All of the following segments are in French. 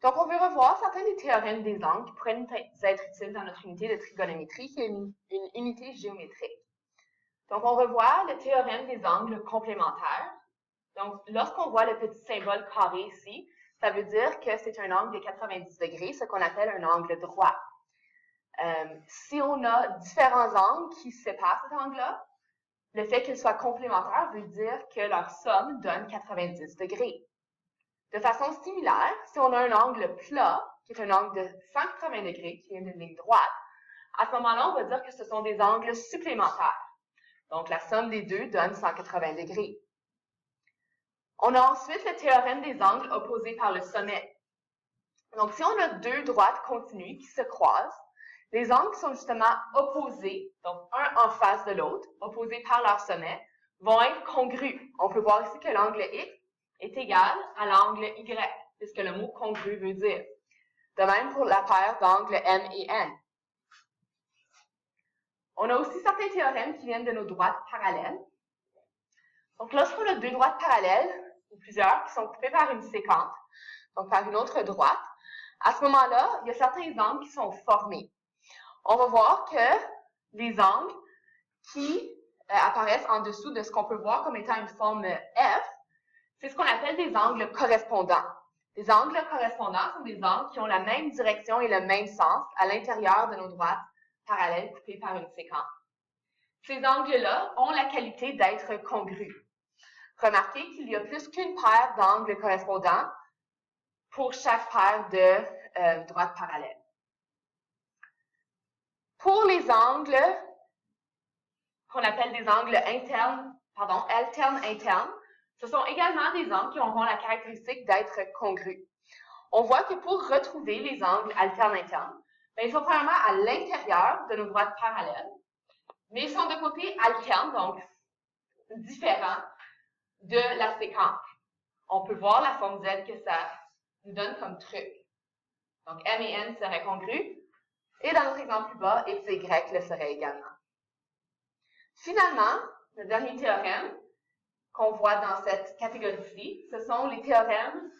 Donc, on veut revoir certains des théorèmes des angles qui pourraient nous être utiles dans notre unité de trigonométrie, qui est une unité géométrique. Donc, on revoit le théorème des angles complémentaires. Donc, lorsqu'on voit le petit symbole carré ici, ça veut dire que c'est un angle de 90 degrés, ce qu'on appelle un angle droit. Si on a différents angles qui séparent cet angle-là, le fait qu'ils soient complémentaires veut dire que leur somme donne 90 degrés. De façon similaire, si on a un angle plat, qui est un angle de 180 degrés, qui vient d'une ligne droite, à ce moment-là, on va dire que ce sont des angles supplémentaires. Donc, la somme des deux donne 180 degrés. On a ensuite le théorème des angles opposés par le sommet. Donc, si on a deux droites continues qui se croisent, les angles qui sont justement opposés, donc un en face de l'autre, opposés par leur sommet, vont être congrus. On peut voir ici que l'angle X est égal à l'angle Y, c'est ce que le mot congru veut dire. De même pour la paire d'angles M et N. On a aussi certains théorèmes qui viennent de nos droites parallèles. Donc, lorsqu'on a deux droites parallèles, ou plusieurs, qui sont coupées par une séquente, donc par une autre droite, à ce moment-là, il y a certains angles qui sont formés. On va voir que les angles qui apparaissent en dessous de ce qu'on peut voir comme étant une forme F, c'est ce qu'on appelle des angles correspondants. Les angles correspondants sont des angles qui ont la même direction et le même sens à l'intérieur de nos droites parallèles coupées par une séquence. Ces angles-là ont la qualité d'être congrus. Remarquez qu'il y a plus qu'une paire d'angles correspondants pour chaque paire de droites parallèles. Pour les angles qu'on appelle des angles alternes-internes, ce sont également des angles qui auront la caractéristique d'être congrus. On voit que pour retrouver les angles alternes-internes, ils sont premièrement à l'intérieur de nos droites parallèles, mais ils sont de côté alternes, donc différents de la séquence. On peut voir la forme Z que ça nous donne comme truc. Donc, M et N seraient congrus, et dans notre exemple plus bas, X et Y le seraient également. Finalement, le dernier théorème qu'on voit dans cette catégorie-ci, ce sont les théorèmes,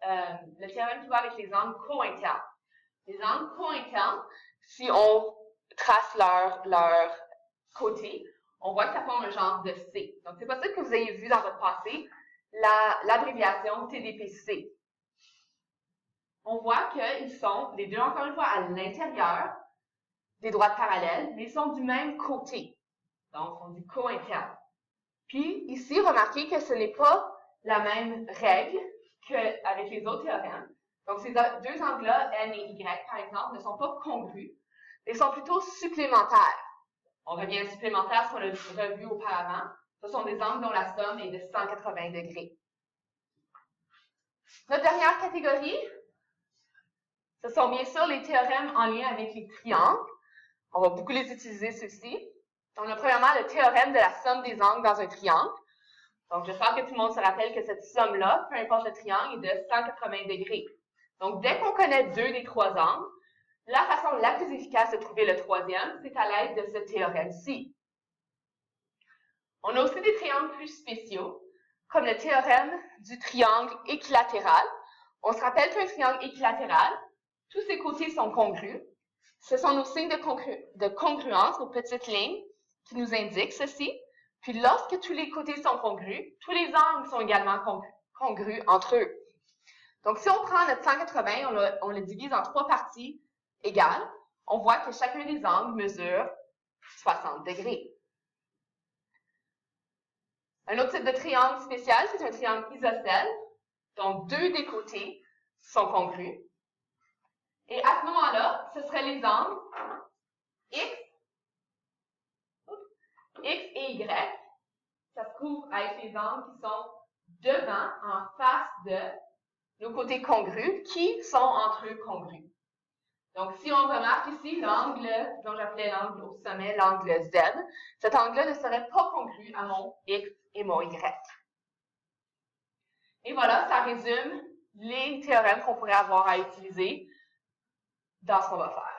le théorème qui va avec les angles co-internes. Les angles co-internes, si on trace leur côté, on voit que ça forme un genre de C. Donc, c'est possible que vous ayez vu dans votre passé l'abréviation TDPC. On voit qu'ils sont, les deux encore une fois, à l'intérieur des droites parallèles, mais ils sont du même côté. Donc, on dit co-interne. Puis, ici, remarquez que ce n'est pas la même règle qu'avec les autres théorèmes. Donc, ces deux angles-là, N et Y, par exemple, ne sont pas congrus, mais sont plutôt supplémentaires. On revient à supplémentaire, ce qu'on a revu auparavant. Ce sont des angles dont la somme est de 180 degrés. Notre dernière catégorie, ce sont bien sûr les théorèmes en lien avec les triangles. On va beaucoup les utiliser, ceux-ci. On a premièrement le théorème de la somme des angles dans un triangle. Donc, j'espère que tout le monde se rappelle que cette somme-là, peu importe le triangle, est de 180 degrés. Donc, dès qu'on connaît deux des trois angles, la façon la plus efficace de trouver le troisième, c'est à l'aide de ce théorème-ci. On a aussi des triangles plus spéciaux, comme le théorème du triangle équilatéral. On se rappelle qu'un triangle équilatéral, tous ses côtés sont congrus. Ce sont nos signes de congruence, nos petites lignes, qui nous indiquent ceci. Puis lorsque tous les côtés sont congrus, tous les angles sont également congrus entre eux. Donc, si on prend notre 180, on le divise en trois parties égales, on voit que chacun des angles mesure 60 degrés. Un autre type de triangle spécial, c'est un triangle isocèle. Donc, deux des côtés sont congrus. Et à ce moment-là, ce seraient les angles X et Y. Ça se trouve à être les angles qui sont devant, en face de nos côtés congrus, qui sont entre eux congrus. Donc, si on remarque ici l'angle dont j'appelais l'angle au sommet, l'angle Z, cet angle-là ne serait pas congru à mon X et mon Y. Et voilà, ça résume les théorèmes qu'on pourrait avoir à utiliser dans ce qu'on va faire.